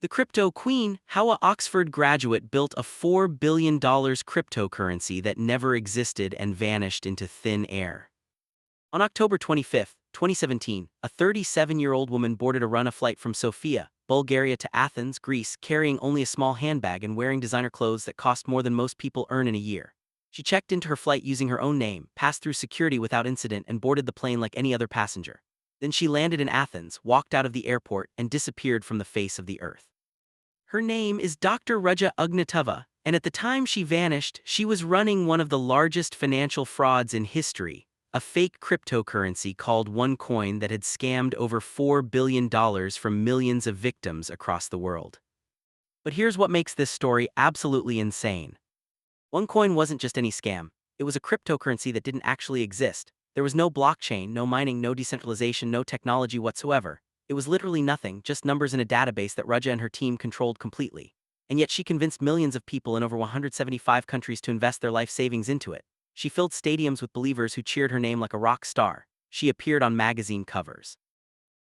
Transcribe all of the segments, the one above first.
The crypto queen, how a Oxford graduate built a $4 billion cryptocurrency that never existed and vanished into thin air. On October 25, 2017, a 37-year-old woman boarded a run flight from Sofia, Bulgaria to Athens, Greece, carrying only a small handbag and wearing designer clothes that cost more than most people earn in a year. She checked into her flight using her own name, passed through security without incident, and boarded the plane like any other passenger. Then she landed in Athens, walked out of the airport, and disappeared from the face of the earth. Her name is Dr. Ruja Ugnatova, and at the time she vanished, she was running one of the largest financial frauds in history, a fake cryptocurrency called OneCoin that had scammed over $4 billion from millions of victims across the world. But here's what makes this story absolutely insane. OneCoin wasn't just any scam. It was a cryptocurrency that didn't actually exist. There was no blockchain, no mining, no decentralization, no technology whatsoever. It was literally nothing, just numbers in a database that Ruja and her team controlled completely. And yet she convinced millions of people in over 175 countries to invest their life savings into it. She filled stadiums with believers who cheered her name like a rock star. She appeared on magazine covers.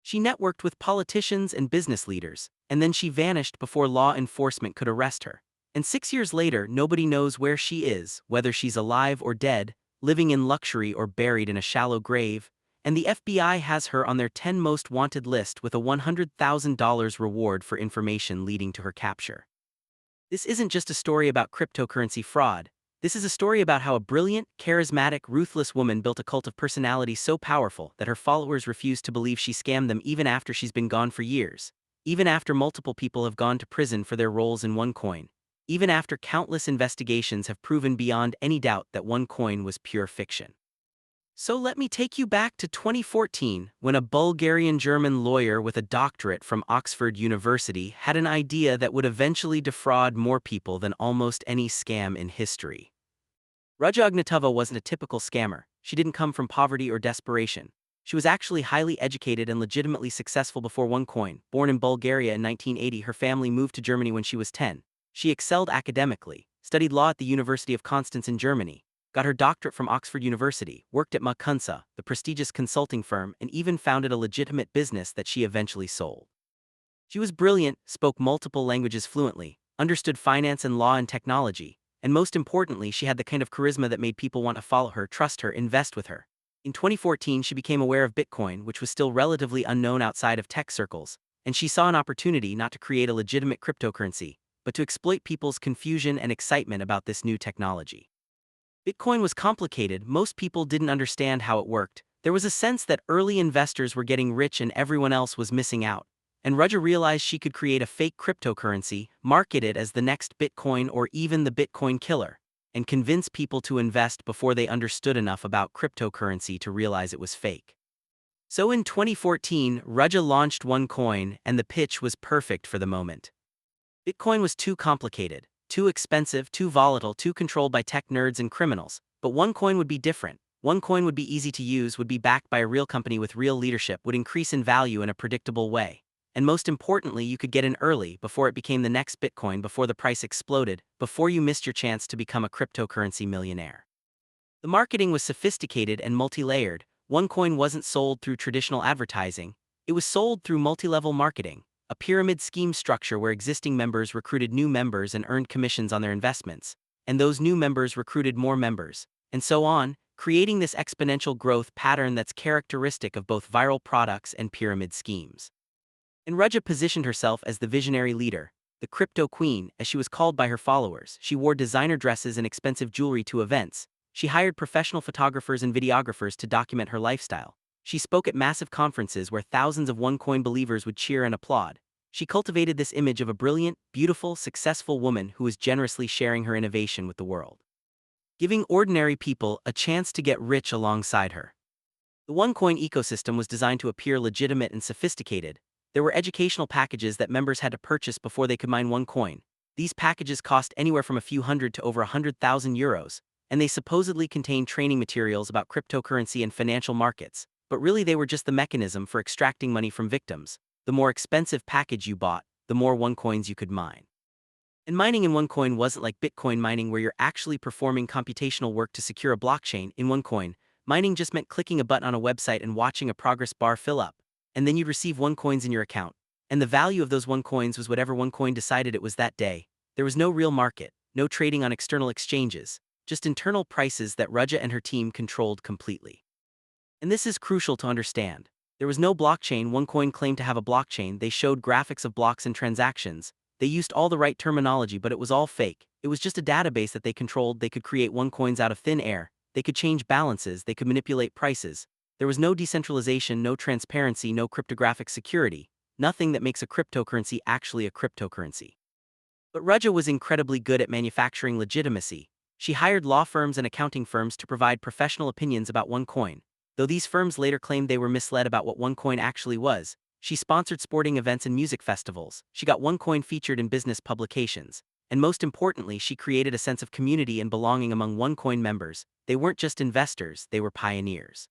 She networked with politicians and business leaders, and then she vanished before law enforcement could arrest her. And 6 years later, nobody knows where she is, whether she's alive or dead, living in luxury or buried in a shallow grave, and the FBI has her on their 10 most wanted list with a $100,000 reward for information leading to her capture. This isn't just a story about cryptocurrency fraud. This is a story about how a brilliant, charismatic, ruthless woman built a cult of personality so powerful that her followers refuse to believe she scammed them even after she's been gone for years, even after multiple people have gone to prison for their roles in OneCoin, even after countless investigations have proven beyond any doubt that OneCoin was pure fiction. So let me take you back to 2014, when a Bulgarian-German lawyer with a doctorate from Oxford University had an idea that would eventually defraud more people than almost any scam in history. Ruja Ugnatova wasn't a typical scammer. She didn't come from poverty or desperation. She was actually highly educated and legitimately successful before OneCoin. Born in Bulgaria in 1980, her family moved to Germany when she was 10. She excelled academically, studied law at the University of Constance in Germany, got her doctorate from Oxford University, worked at McKinsey, the prestigious consulting firm, and even founded a legitimate business that she eventually sold. She was brilliant, spoke multiple languages fluently, understood finance and law and technology, and most importantly, she had the kind of charisma that made people want to follow her, trust her, invest with her. In 2014, she became aware of Bitcoin, which was still relatively unknown outside of tech circles, and she saw an opportunity not to create a legitimate cryptocurrency, but to exploit people's confusion and excitement about this new technology. Bitcoin was complicated. Most people didn't understand how it worked. There was a sense that early investors were getting rich and everyone else was missing out. And Ruja realized she could create a fake cryptocurrency, market it as the next Bitcoin or even the Bitcoin killer, and convince people to invest before they understood enough about cryptocurrency to realize it was fake. So in 2014, Ruja launched OneCoin, and the pitch was perfect for the moment. Bitcoin was too complicated, too expensive, too volatile, too controlled by tech nerds and criminals. But OneCoin would be different. OneCoin would be easy to use, would be backed by a real company with real leadership, would increase in value in a predictable way. And most importantly, you could get in early, before it became the next Bitcoin, before the price exploded, before you missed your chance to become a cryptocurrency millionaire. The marketing was sophisticated and multi-layered. OneCoin wasn't sold through traditional advertising. It was sold through multi-level marketing, a pyramid scheme structure where existing members recruited new members and earned commissions on their investments, and those new members recruited more members, and so on, creating this exponential growth pattern that's characteristic of both viral products and pyramid schemes. And Ruja positioned herself as the visionary leader, the crypto queen, as she was called by her followers. She wore designer dresses and expensive jewelry to events. She hired professional photographers and videographers to document her lifestyle. She spoke at massive conferences where thousands of OneCoin believers would cheer and applaud. She cultivated this image of a brilliant, beautiful, successful woman who was generously sharing her innovation with the world, giving ordinary people a chance to get rich alongside her. The OneCoin ecosystem was designed to appear legitimate and sophisticated. There were educational packages that members had to purchase before they could mine OneCoin. These packages cost anywhere from a few hundred to over 100,000 euros, and they supposedly contained training materials about cryptocurrency and financial markets. But really they were just the mechanism for extracting money from victims. The more expensive package you bought, the more OneCoins you could mine. And mining in OneCoin wasn't like Bitcoin mining where you're actually performing computational work to secure a blockchain. In OneCoin, mining just meant clicking a button on a website and watching a progress bar fill up, and then you'd receive OneCoins in your account. And the value of those OneCoins was whatever OneCoin decided it was that day. There was no real market, no trading on external exchanges, just internal prices that Raja and her team controlled completely. And this is crucial to understand. There was no blockchain. OneCoin claimed to have a blockchain. They showed graphics of blocks and transactions. They used all the right terminology, but it was all fake. It was just a database that they controlled. They could create OneCoins out of thin air. They could change balances. They could manipulate prices. There was no decentralization, no transparency, no cryptographic security. Nothing that makes a cryptocurrency actually a cryptocurrency. But Raja was incredibly good at manufacturing legitimacy. She hired law firms and accounting firms to provide professional opinions about OneCoin. Though these firms later claimed they were misled about what OneCoin actually was, she sponsored sporting events and music festivals. She got OneCoin featured in business publications. And most importantly, she created a sense of community and belonging among OneCoin members. They weren't just investors, they were pioneers.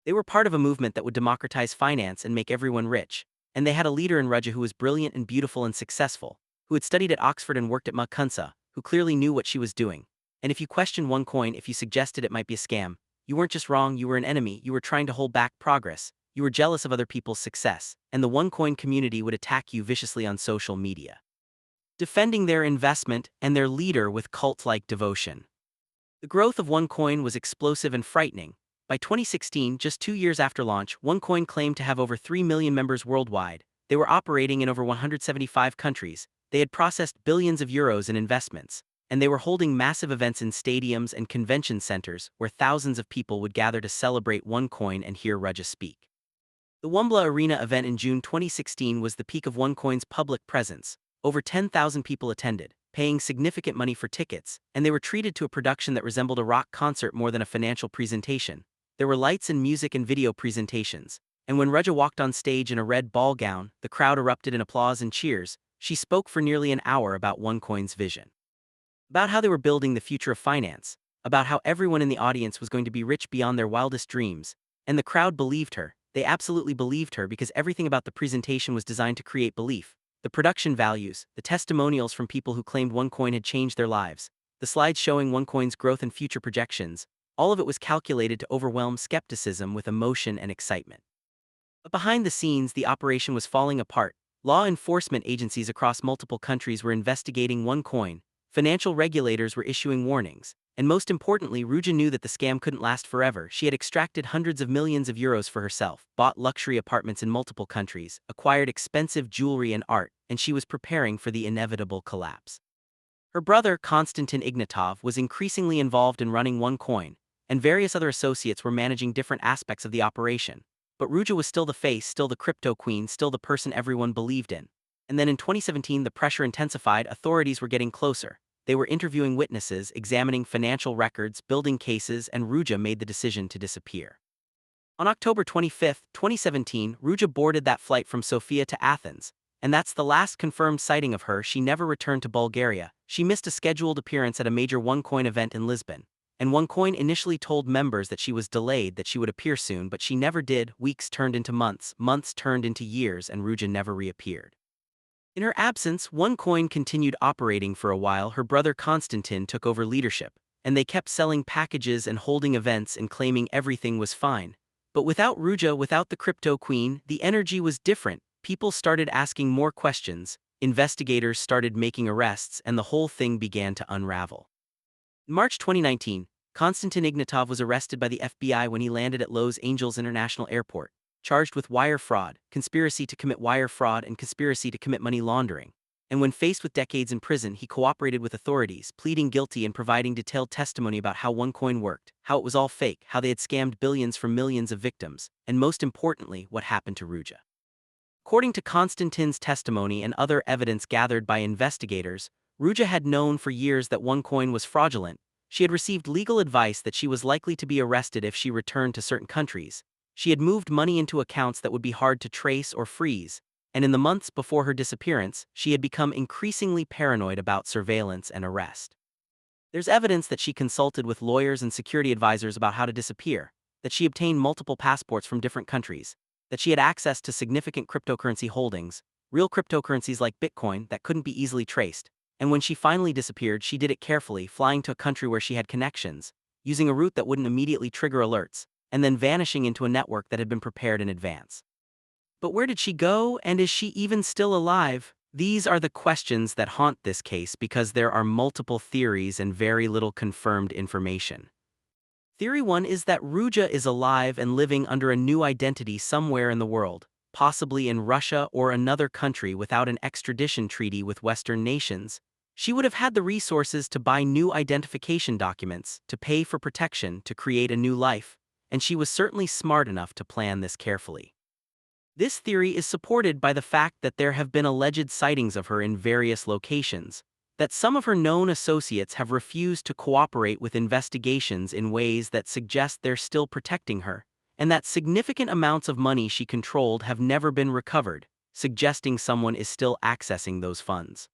They were part of a movement that would democratize finance and make everyone rich. And they had a leader in Raja who was brilliant and beautiful and successful, who had studied at Oxford and worked at Makunsa, who clearly knew what she was doing. And if you questioned OneCoin, if you suggested it might be a scam, you weren't just wrong, you were an enemy. You were trying to hold back progress. You were jealous of other people's success, and the OneCoin community would attack you viciously on social media, defending their investment and their leader with cult-like devotion. The growth of OneCoin was explosive and frightening. By 2016, just 2 years after launch, OneCoin claimed to have over 3 million members worldwide. They were operating in over 175 countries. They had processed billions of euros in investments. And they were holding massive events in stadiums and convention centers where thousands of people would gather to celebrate OneCoin and hear Raja speak. The Wombla Arena event in June 2016 was the peak of OneCoin's public presence. Over 10,000 people attended, paying significant money for tickets, and they were treated to a production that resembled a rock concert more than a financial presentation. There were lights and music and video presentations, and when Raja walked on stage in a red ball gown, the crowd erupted in applause and cheers. She spoke for nearly an hour about OneCoin's vision, about how they were building the future of finance, about how everyone in the audience was going to be rich beyond their wildest dreams, and the crowd believed her. They absolutely believed her because everything about the presentation was designed to create belief. The production values, the testimonials from people who claimed OneCoin had changed their lives, the slides showing OneCoin's growth and future projections, all of it was calculated to overwhelm skepticism with emotion and excitement. But behind the scenes, the operation was falling apart. Law enforcement agencies across multiple countries were investigating OneCoin. Financial regulators were issuing warnings, and most importantly, Raja knew that the scam couldn't last forever. She had extracted hundreds of millions of euros for herself, bought luxury apartments in multiple countries, acquired expensive jewelry and art, and she was preparing for the inevitable collapse. Her brother, Konstantin Ignatov, was increasingly involved in running OneCoin, and various other associates were managing different aspects of the operation. But Raja was still the face, still the crypto queen, still the person everyone believed in. And then in 2017, the pressure intensified. Authorities were getting closer. They were interviewing witnesses, examining financial records, building cases, and Raja made the decision to disappear. On October 25, 2017, Raja boarded that flight from Sofia to Athens, and that's the last confirmed sighting of her. She never returned to Bulgaria. She missed a scheduled appearance at a major OneCoin event in Lisbon. And OneCoin initially told members that she was delayed, that she would appear soon, but she never did. Weeks turned into months, months turned into years, and Raja never reappeared. In her absence, OneCoin continued operating for a while. Her brother Konstantin took over leadership, and they kept selling packages and holding events and claiming everything was fine. But without Raja, without the crypto queen, the energy was different. People started asking more questions, investigators started making arrests, and the whole thing began to unravel. In March 2019, Konstantin Ignatov was arrested by the FBI when he landed at Los Angeles International Airport, charged with wire fraud, conspiracy to commit wire fraud, and conspiracy to commit money laundering. And when faced with decades in prison, he cooperated with authorities, pleading guilty and providing detailed testimony about how OneCoin worked, how it was all fake, how they had scammed billions from millions of victims, and most importantly, what happened to Raja. According to Konstantin's testimony and other evidence gathered by investigators, Raja had known for years that OneCoin was fraudulent. She had received legal advice that she was likely to be arrested if she returned to certain countries. She had moved money into accounts that would be hard to trace or freeze, and in the months before her disappearance, she had become increasingly paranoid about surveillance and arrest. There's evidence that she consulted with lawyers and security advisors about how to disappear, that she obtained multiple passports from different countries, that she had access to significant cryptocurrency holdings, real cryptocurrencies like Bitcoin that couldn't be easily traced, and when she finally disappeared, she did it carefully, flying to a country where she had connections, using a route that wouldn't immediately trigger alerts, and then vanishing into a network that had been prepared in advance. But where did she go, and is she even still alive? These are the questions that haunt this case because there are multiple theories and very little confirmed information. Theory 1 is that Ruja is alive and living under a new identity somewhere in the world, possibly in Russia or another country without an extradition treaty with Western nations. She would have had the resources to buy new identification documents, to pay for protection, to create a new life, and she was certainly smart enough to plan this carefully. This theory is supported by the fact that there have been alleged sightings of her in various locations, that some of her known associates have refused to cooperate with investigations in ways that suggest they're still protecting her, and that significant amounts of money she controlled have never been recovered, suggesting someone is still accessing those funds.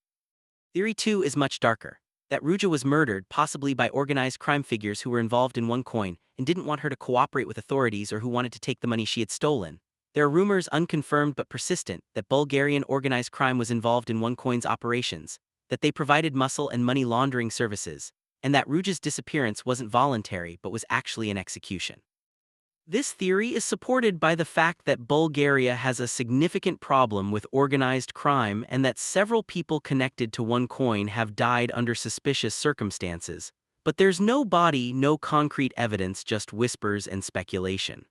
Theory 2 is much darker, that Ruja was murdered possibly by organized crime figures who were involved in OneCoin and didn't want her to cooperate with authorities or who wanted to take the money she had stolen. There are rumors, unconfirmed but persistent, that Bulgarian organized crime was involved in OneCoin's operations, that they provided muscle and money laundering services, and that Ruja's disappearance wasn't voluntary but was actually an execution. This theory is supported by the fact that Bulgaria has a significant problem with organized crime and that several people connected to OneCoin have died under suspicious circumstances, but there's no body, no concrete evidence, just whispers and speculation.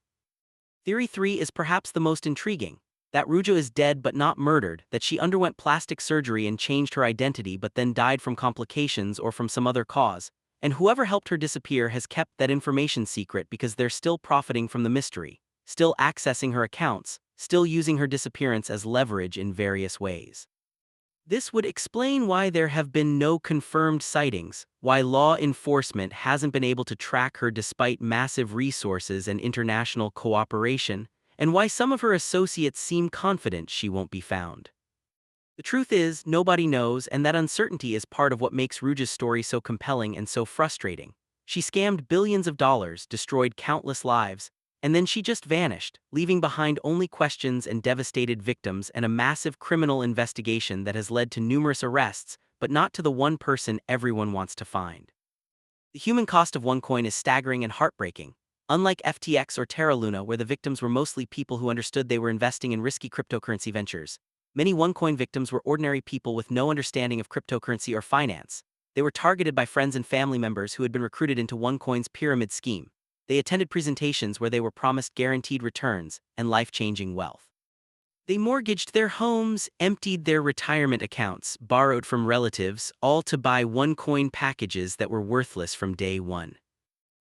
Theory 3 is perhaps the most intriguing, that Ruja is dead but not murdered, that she underwent plastic surgery and changed her identity but then died from complications or from some other cause, and whoever helped her disappear has kept that information secret because they're still profiting from the mystery, still accessing her accounts, still using her disappearance as leverage in various ways. This would explain why there have been no confirmed sightings, why law enforcement hasn't been able to track her despite massive resources and international cooperation, and why some of her associates seem confident she won't be found. The truth is, nobody knows, and that uncertainty is part of what makes Ruja's story so compelling and so frustrating. She scammed billions of dollars, destroyed countless lives, and then she just vanished, leaving behind only questions and devastated victims and a massive criminal investigation that has led to numerous arrests, but not to the one person everyone wants to find. The human cost of OneCoin is staggering and heartbreaking. Unlike FTX or Terra Luna, where the victims were mostly people who understood they were investing in risky cryptocurrency ventures, many OneCoin victims were ordinary people with no understanding of cryptocurrency or finance. They were targeted by friends and family members who had been recruited into OneCoin's pyramid scheme. They attended presentations where they were promised guaranteed returns and life-changing wealth. They mortgaged their homes, emptied their retirement accounts, borrowed from relatives, all to buy OneCoin packages that were worthless from day one.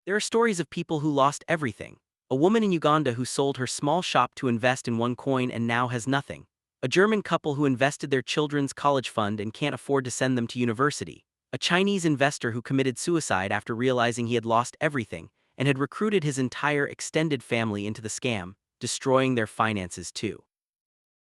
There are stories of people who lost everything. A woman in Uganda who sold her small shop to invest in OneCoin and now has nothing. A German couple who invested their children's college fund and can't afford to send them to university. A Chinese investor who committed suicide after realizing he had lost everything and had recruited his entire extended family into the scam, destroying their finances too.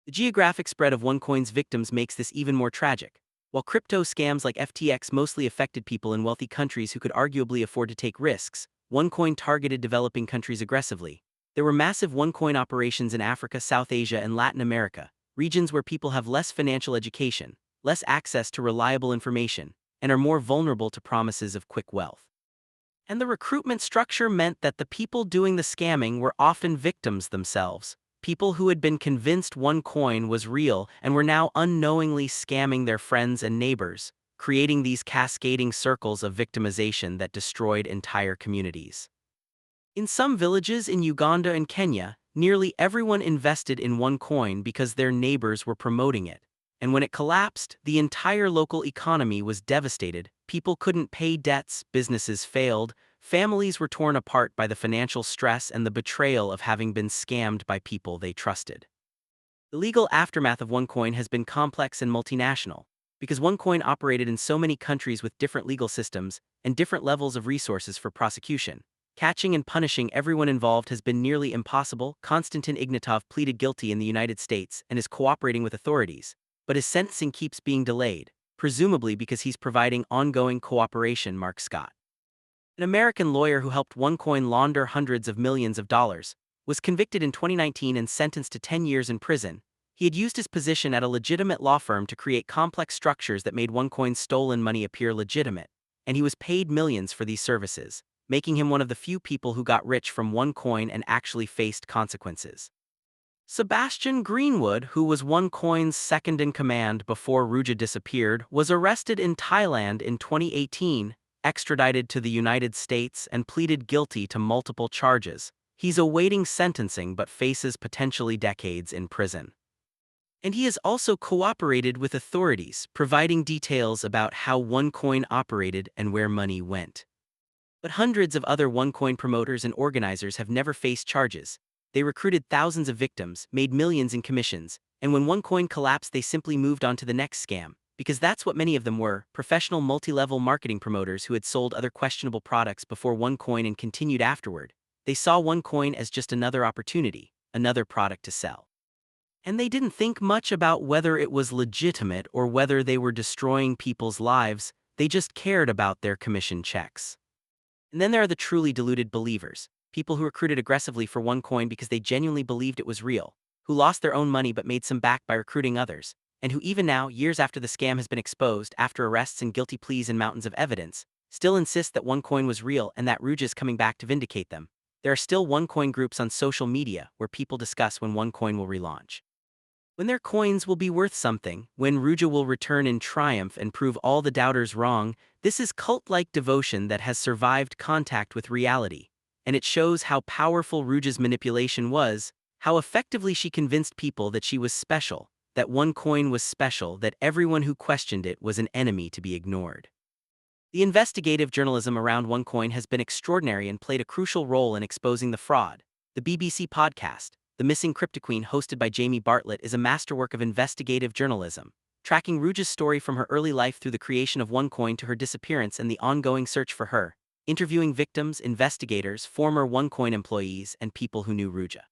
The geographic spread of OneCoin's victims makes this even more tragic. While crypto scams like FTX mostly affected people in wealthy countries who could arguably afford to take risks, OneCoin targeted developing countries aggressively. There were massive OneCoin operations in Africa, South Asia, and Latin America, regions where people have less financial education, less access to reliable information, and are more vulnerable to promises of quick wealth. And the recruitment structure meant that the people doing the scamming were often victims themselves, people who had been convinced OneCoin was real and were now unknowingly scamming their friends and neighbors, creating these cascading circles of victimization that destroyed entire communities. In some villages in Uganda and Kenya, nearly everyone invested in OneCoin because their neighbors were promoting it. And when it collapsed, the entire local economy was devastated. People couldn't pay debts, businesses failed, families were torn apart by the financial stress and the betrayal of having been scammed by people they trusted. The legal aftermath of OneCoin has been complex and multinational, because OneCoin operated in so many countries with different legal systems and different levels of resources for prosecution. Catching and punishing everyone involved has been nearly impossible. Konstantin Ignatov pleaded guilty in the United States and is cooperating with authorities, but his sentencing keeps being delayed, presumably because he's providing ongoing cooperation. Mark Scott, an American lawyer who helped OneCoin launder hundreds of millions of dollars, was convicted in 2019 and sentenced to 10 years in prison. He had used his position at a legitimate law firm to create complex structures that made OneCoin's stolen money appear legitimate, and he was paid millions for these services, making him one of the few people who got rich from OneCoin and actually faced consequences. Sebastian Greenwood, who was OneCoin's second-in-command before Ruja disappeared, was arrested in Thailand in 2018, extradited to the United States, and pleaded guilty to multiple charges. He's awaiting sentencing but faces potentially decades in prison. And he has also cooperated with authorities, providing details about how OneCoin operated and where money went. But hundreds of other OneCoin promoters and organizers have never faced charges. They recruited thousands of victims, made millions in commissions, and when OneCoin collapsed they simply moved on to the next scam, because that's what many of them were, professional multi-level marketing promoters who had sold other questionable products before OneCoin and continued afterward. They saw OneCoin as just another opportunity, another product to sell. And they didn't think much about whether it was legitimate or whether they were destroying people's lives. They just cared about their commission checks. And then there are the truly deluded believers, people who recruited aggressively for OneCoin because they genuinely believed it was real, who lost their own money but made some back by recruiting others, and who even now, years after the scam has been exposed, after arrests and guilty pleas and mountains of evidence, still insist that OneCoin was real and that Ruja is coming back to vindicate them. There are still OneCoin groups on social media where people discuss when OneCoin will relaunch, when their coins will be worth something, when Ruja will return in triumph and prove all the doubters wrong. This is cult-like devotion that has survived contact with reality, and it shows how powerful Ruja's manipulation was, how effectively she convinced people that she was special, that OneCoin was special, that everyone who questioned it was an enemy to be ignored. The investigative journalism around OneCoin has been extraordinary and played a crucial role in exposing the fraud. The BBC podcast, The Missing Cryptoqueen, hosted by Jamie Bartlett, is a masterwork of investigative journalism, tracking Ruja's story from her early life through the creation of OneCoin to her disappearance and the ongoing search for her, interviewing victims, investigators, former OneCoin employees, and people who knew Ruja.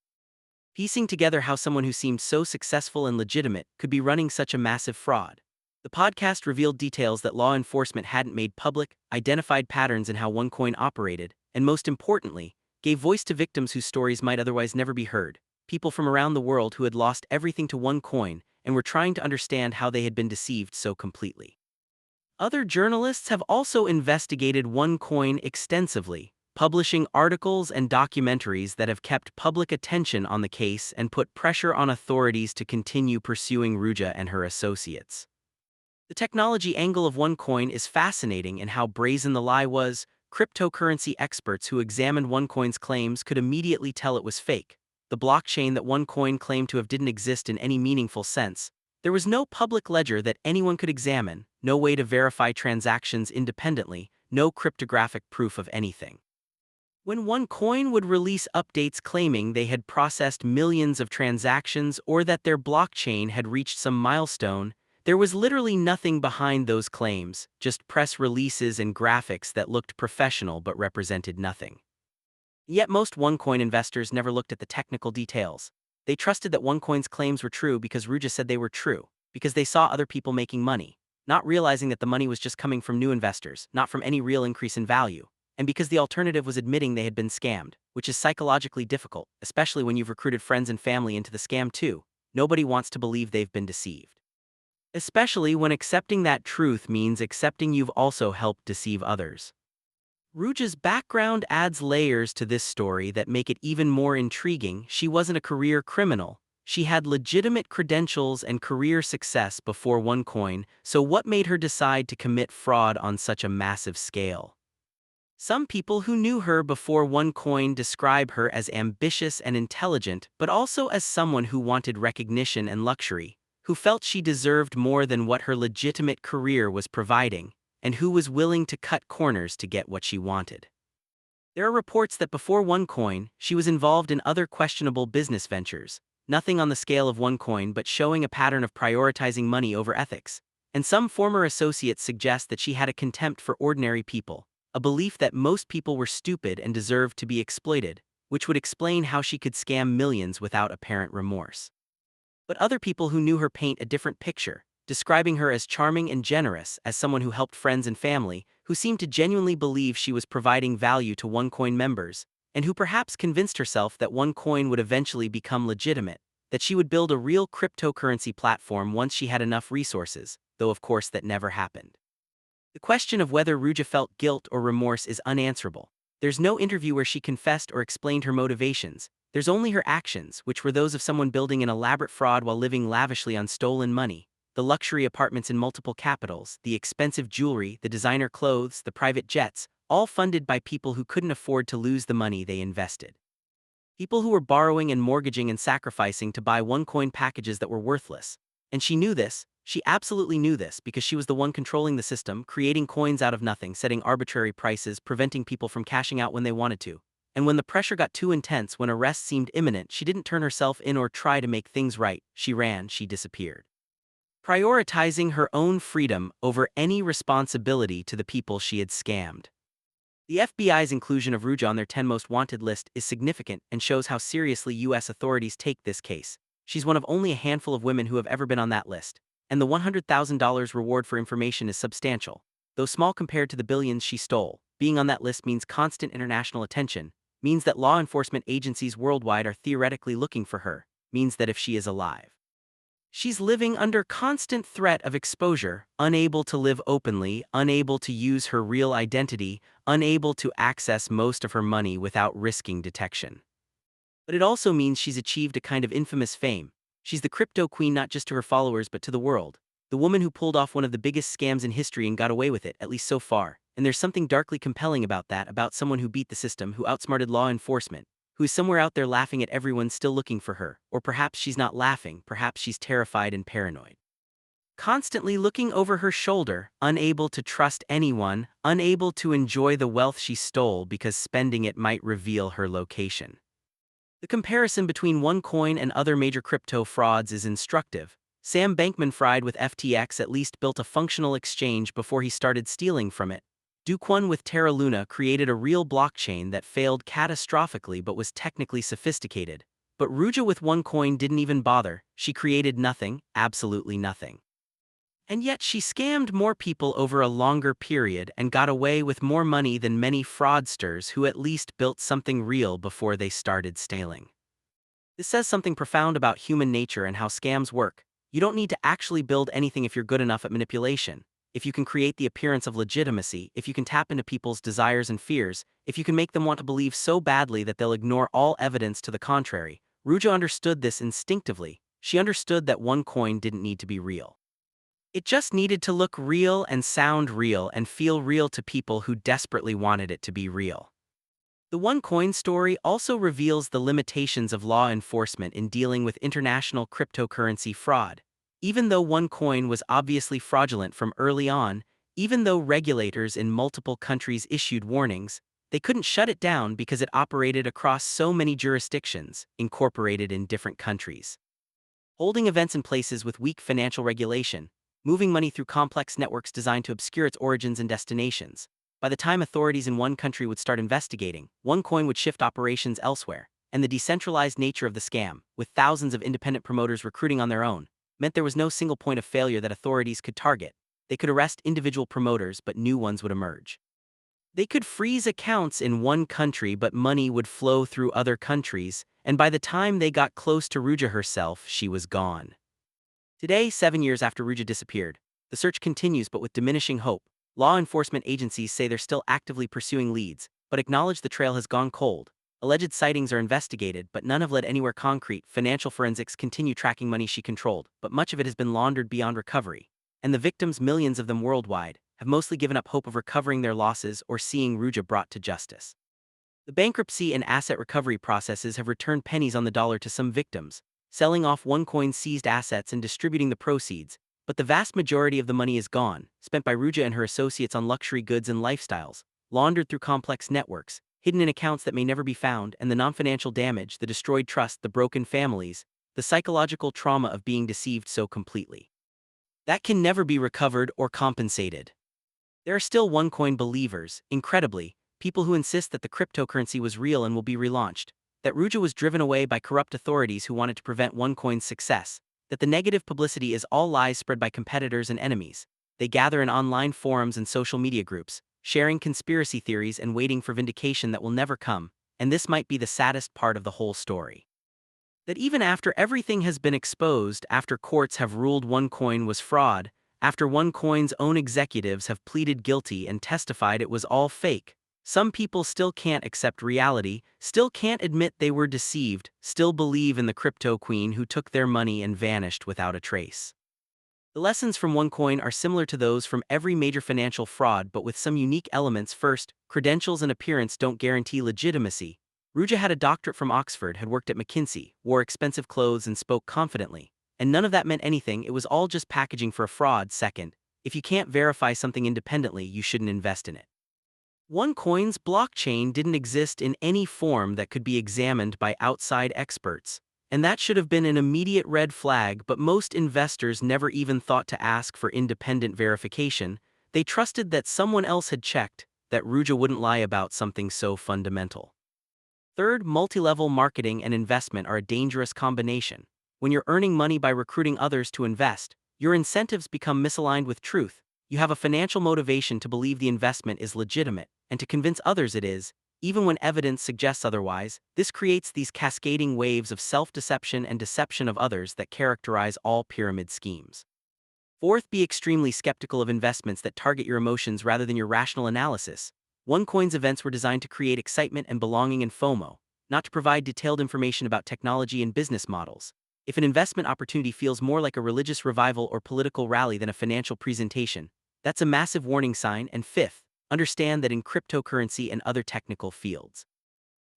Piecing together how someone who seemed so successful and legitimate could be running such a massive fraud. The podcast revealed details that law enforcement hadn't made public, identified patterns in how OneCoin operated, and most importantly, gave voice to victims whose stories might otherwise never be heard. People from around the world who had lost everything to OneCoin and were trying to understand how they had been deceived so completely. Other journalists have also investigated OneCoin extensively, publishing articles and documentaries that have kept public attention on the case and put pressure on authorities to continue pursuing Ruja and her associates. The technology angle of OneCoin is fascinating in how brazen the lie was. Cryptocurrency experts who examined OneCoin's claims could immediately tell it was fake. The blockchain that OneCoin claimed to have didn't exist in any meaningful sense. There was no public ledger that anyone could examine, no way to verify transactions independently, no cryptographic proof of anything. When OneCoin would release updates claiming they had processed millions of transactions or that their blockchain had reached some milestone, there was literally nothing behind those claims, just press releases and graphics that looked professional but represented nothing. Yet most OneCoin investors never looked at the technical details. They trusted that OneCoin's claims were true because Ruja said they were true, because they saw other people making money, not realizing that the money was just coming from new investors, not from any real increase in value, and because the alternative was admitting they had been scammed, which is psychologically difficult, especially when you've recruited friends and family into the scam too. Nobody wants to believe they've been deceived. Especially when accepting that truth means accepting you've also helped deceive others. Ruja's background adds layers to this story that make it even more intriguing. She wasn't a career criminal. She had legitimate credentials and career success before OneCoin, so what made her decide to commit fraud on such a massive scale? Some people who knew her before OneCoin describe her as ambitious and intelligent, but also as someone who wanted recognition and luxury, who felt she deserved more than what her legitimate career was providing, and who was willing to cut corners to get what she wanted. There are reports that before OneCoin, she was involved in other questionable business ventures, nothing on the scale of OneCoin but showing a pattern of prioritizing money over ethics. And some former associates suggest that she had a contempt for ordinary people, a belief that most people were stupid and deserved to be exploited, which would explain how she could scam millions without apparent remorse. But other people who knew her paint a different picture, describing her as charming and generous, as someone who helped friends and family, who seemed to genuinely believe she was providing value to OneCoin members, and who perhaps convinced herself that OneCoin would eventually become legitimate, that she would build a real cryptocurrency platform once she had enough resources, though of course that never happened. The question of whether Ruja felt guilt or remorse is unanswerable. There's no interview where she confessed or explained her motivations. There's only her actions, which were those of someone building an elaborate fraud while living lavishly on stolen money. The luxury apartments in multiple capitals, the expensive jewelry, the designer clothes, the private jets, all funded by people who couldn't afford to lose the money they invested. People who were borrowing and mortgaging and sacrificing to buy one-coin packages that were worthless. And she knew this. She absolutely knew this because she was the one controlling the system, creating coins out of nothing, setting arbitrary prices, preventing people from cashing out when they wanted to. And when the pressure got too intense, when arrest seemed imminent, she didn't turn herself in or try to make things right. She ran, she disappeared, prioritizing her own freedom over any responsibility to the people she had scammed. The FBI's inclusion of Ruja on their 10 most wanted list is significant and shows how seriously U.S. authorities take this case. She's one of only a handful of women who have ever been on that list, and the $100,000 reward for information is substantial. Though small compared to the billions she stole, being on that list means constant international attention, means that law enforcement agencies worldwide are theoretically looking for her, means that if she is alive, she's living under constant threat of exposure, unable to live openly, unable to use her real identity, unable to access most of her money without risking detection. But it also means she's achieved a kind of infamous fame. She's the crypto queen not just to her followers but to the world. The woman who pulled off one of the biggest scams in history and got away with it, at least so far. And there's something darkly compelling about that, about someone who beat the system, who outsmarted law enforcement, who is somewhere out there laughing at everyone still looking for her. Or perhaps she's not laughing, perhaps she's terrified and paranoid, constantly looking over her shoulder, unable to trust anyone, unable to enjoy the wealth she stole because spending it might reveal her location. The comparison between OneCoin and other major crypto frauds is instructive. Sam Bankman-Fried with FTX at least built a functional exchange before he started stealing from it. Do Kwon with Terra Luna created a real blockchain that failed catastrophically but was technically sophisticated. But Ruja with OneCoin didn't even bother. She created nothing, absolutely nothing. And yet she scammed more people over a longer period and got away with more money than many fraudsters who at least built something real before they started stealing. This says something profound about human nature and how scams work. You don't need to actually build anything if you're good enough at manipulation. If you can create the appearance of legitimacy, if you can tap into people's desires and fears, if you can make them want to believe so badly that they'll ignore all evidence to the contrary. Ruja understood this instinctively. She understood that OneCoin didn't need to be real. It just needed to look real and sound real and feel real to people who desperately wanted it to be real. The OneCoin story also reveals the limitations of law enforcement in dealing with international cryptocurrency fraud. Even though OneCoin was obviously fraudulent from early on, even though regulators in multiple countries issued warnings, they couldn't shut it down because it operated across so many jurisdictions, incorporated in different countries, holding events in places with weak financial regulation, moving money through complex networks designed to obscure its origins and destinations. By the time authorities in one country would start investigating, OneCoin would shift operations elsewhere, and the decentralized nature of the scam, with thousands of independent promoters recruiting on their own, meant there was no single point of failure that authorities could target. They could arrest individual promoters, but new ones would emerge. They could freeze accounts in one country, but money would flow through other countries, and by the time they got close to Ruja herself, she was gone. Today, 7 years after Ruja disappeared, the search continues but with diminishing hope. Law enforcement agencies say they're still actively pursuing leads, but acknowledge the trail has gone cold. Alleged sightings are investigated, but none have led anywhere concrete. Financial forensics continue tracking money she controlled, but much of it has been laundered beyond recovery. And the victims, millions of them worldwide, have mostly given up hope of recovering their losses or seeing Ruja brought to justice. The bankruptcy and asset recovery processes have returned pennies on the dollar to some victims, selling off OneCoin's seized assets and distributing the proceeds, but the vast majority of the money is gone, spent by Ruja and her associates on luxury goods and lifestyles, laundered through complex networks, hidden in accounts that may never be found, and the non-financial damage, the destroyed trust, the broken families, the psychological trauma of being deceived so completely, that can never be recovered or compensated. There are still OneCoin believers, incredibly, people who insist that the cryptocurrency was real and will be relaunched, that Ruja was driven away by corrupt authorities who wanted to prevent OneCoin's success, that the negative publicity is all lies spread by competitors and enemies. They gather in online forums and social media groups, sharing conspiracy theories and waiting for vindication that will never come, and this might be the saddest part of the whole story. That even after everything has been exposed, after courts have ruled OneCoin was fraud, after OneCoin's own executives have pleaded guilty and testified it was all fake, Some people still can't accept reality, still can't admit they were deceived, still believe in the crypto queen who took their money and vanished without a trace. The lessons from OneCoin are similar to those from every major financial fraud but with some unique elements. First, credentials and appearance don't guarantee legitimacy. Ruja had a doctorate from Oxford, had worked at McKinsey, wore expensive clothes and spoke confidently. And none of that meant anything, it was all just packaging for a fraud. Second, if you can't verify something independently, you shouldn't invest in it. OneCoin's blockchain didn't exist in any form that could be examined by outside experts. And that should have been an immediate red flag, but most investors never even thought to ask for independent verification. They trusted that someone else had checked, that Ruja wouldn't lie about something so fundamental. Third, multi-level marketing and investment are a dangerous combination. When you're earning money by recruiting others to invest, your incentives become misaligned with truth. You have a financial motivation to believe the investment is legitimate, and to convince others it is, even when evidence suggests otherwise. This creates these cascading waves of self-deception and deception of others that characterize all pyramid schemes. Fourth, be extremely skeptical of investments that target your emotions rather than your rational analysis. OneCoin's events were designed to create excitement and belonging and FOMO, not to provide detailed information about technology and business models. If an investment opportunity feels more like a religious revival or political rally than a financial presentation, that's a massive warning sign. And fifth, understand that in cryptocurrency and other technical fields,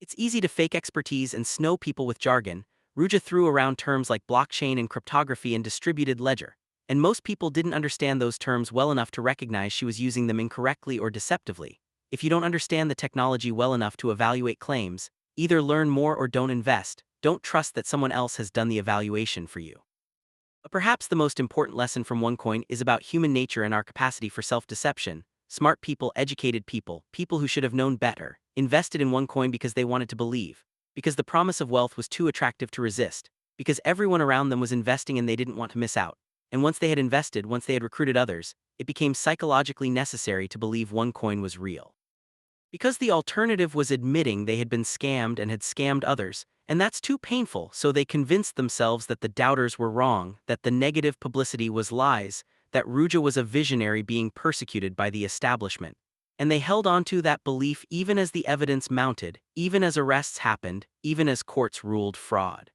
it's easy to fake expertise and snow people with jargon. Ruja threw around terms like blockchain and cryptography and distributed ledger, and most people didn't understand those terms well enough to recognize she was using them incorrectly or deceptively. If you don't understand the technology well enough to evaluate claims, either learn more or don't invest. Don't trust that someone else has done the evaluation for you. But perhaps the most important lesson from OneCoin is about human nature and our capacity for self-deception. Smart people, educated people, people who should have known better, invested in OneCoin because they wanted to believe, because the promise of wealth was too attractive to resist, because everyone around them was investing and they didn't want to miss out. And once they had invested, once they had recruited others, it became psychologically necessary to believe OneCoin was real. Because the alternative was admitting they had been scammed and had scammed others, and that's too painful, so they convinced themselves that the doubters were wrong, that the negative publicity was lies, that Ruja was a visionary being persecuted by the establishment. And they held on to that belief even as the evidence mounted, even as arrests happened, even as courts ruled fraud.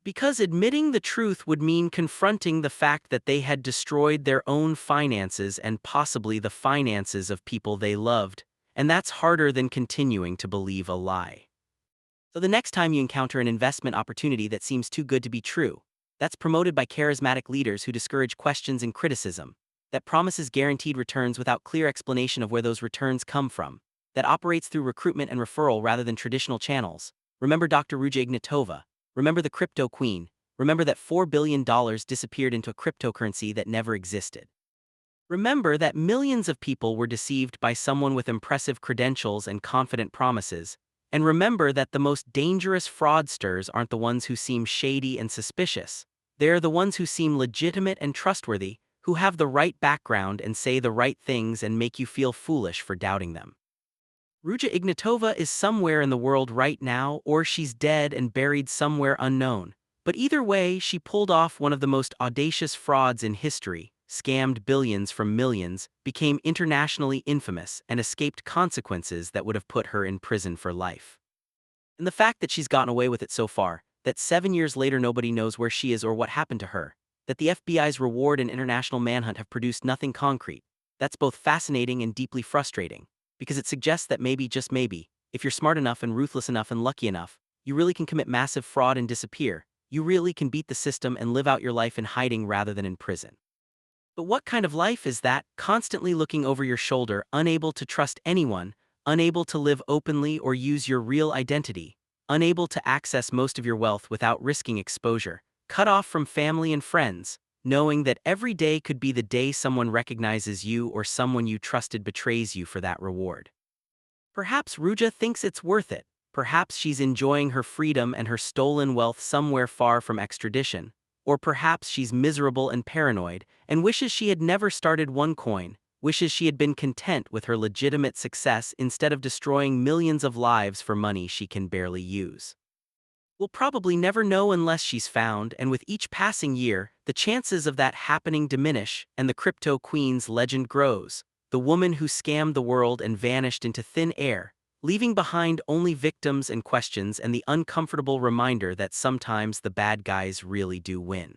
Because admitting the truth would mean confronting the fact that they had destroyed their own finances and possibly the finances of people they loved, and that's harder than continuing to believe a lie. So the next time you encounter an investment opportunity that seems too good to be true, that's promoted by charismatic leaders who discourage questions and criticism, that promises guaranteed returns without clear explanation of where those returns come from, that operates through recruitment and referral rather than traditional channels, remember Dr. Ruja Ignatova, remember the crypto queen, remember that $4 billion disappeared into a cryptocurrency that never existed. Remember that millions of people were deceived by someone with impressive credentials and confident promises. And remember that the most dangerous fraudsters aren't the ones who seem shady and suspicious. They're the ones who seem legitimate and trustworthy, who have the right background and say the right things and make you feel foolish for doubting them. Ruja Ignatova is somewhere in the world right now, or she's dead and buried somewhere unknown. But either way, she pulled off one of the most audacious frauds in history, scammed billions from millions, became internationally infamous, and escaped consequences that would have put her in prison for life. And the fact that she's gotten away with it so far, that 7 years later nobody knows where she is or what happened to her, that the FBI's reward and international manhunt have produced nothing concrete, that's both fascinating and deeply frustrating, because it suggests that maybe, just maybe, if you're smart enough and ruthless enough and lucky enough, you really can commit massive fraud and disappear. You really can beat the system and live out your life in hiding rather than in prison. But what kind of life is that, constantly looking over your shoulder, unable to trust anyone, unable to live openly or use your real identity, unable to access most of your wealth without risking exposure, cut off from family and friends, knowing that every day could be the day someone recognizes you or someone you trusted betrays you for that reward? Perhaps Ruja thinks it's worth it. Perhaps she's enjoying her freedom and her stolen wealth somewhere far from extradition. Or perhaps she's miserable and paranoid, and wishes she had never started OneCoin, wishes she had been content with her legitimate success instead of destroying millions of lives for money she can barely use. We'll probably never know unless she's found, and with each passing year, the chances of that happening diminish and the crypto queen's legend grows. the woman who scammed the world and vanished into thin air, leaving behind only victims and questions and the uncomfortable reminder that sometimes the bad guys really do win.